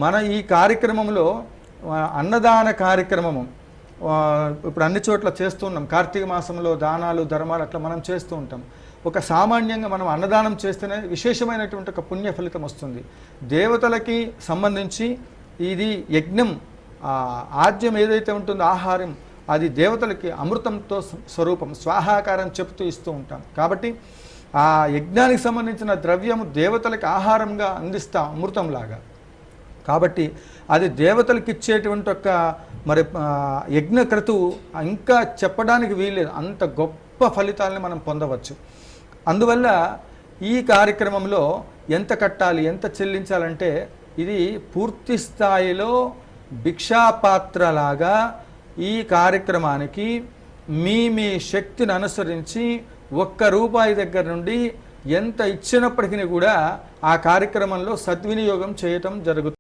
మన ఈ కార్యక్రమంలో అన్నదాన కార్యక్రమము ఇప్పుడు అన్ని చోట్ల చేస్తున్నాం. కార్తీక మాసంలో దానాలు ధర్మాలు అట్లా మనం చేస్తూ ఉంటాం. ఒక సామాన్యంగా మనం అన్నదానం చేస్తేనే విశేషమైనటువంటి ఒక పుణ్య ఫలితం వస్తుంది. దేవతలకి సంబంధించి ఇది యజ్ఞం, ఆద్యం ఏదైతే ఉంటుందో ఆహారం, అది దేవతలకి అమృతంతో స్వరూపం, స్వాహాకారం చెప్తూ ఇస్తూ ఉంటాం. కాబట్టి ఆ యజ్ఞానికి సంబంధించిన ద్రవ్యము దేవతలకి ఆహారంగా అందిస్తాం అమృతంలాగా. కాబట్టి అది దేవతలకు ఇచ్చేటువంటి ఒక మరి యజ్ఞ క్రతువు ఇంకా చెప్పడానికి వీల్లేదు, అంత గొప్ప ఫలితాలని మనం పొందవచ్చు. అందువల్ల ఈ కార్యక్రమంలో ఎంత కట్టాలి, ఎంత చెల్లించాలంటే ఇది పూర్తి స్థాయిలో భిక్షాపాత్రలాగా ఈ కార్యక్రమానికి మీ శక్తిని అనుసరించి ₹1 దగ్గర నుండి ఎంత ఇచ్చినప్పటికీ కూడా ఆ కార్యక్రమంలో సద్వినియోగం చేయటం జరుగుతుంది.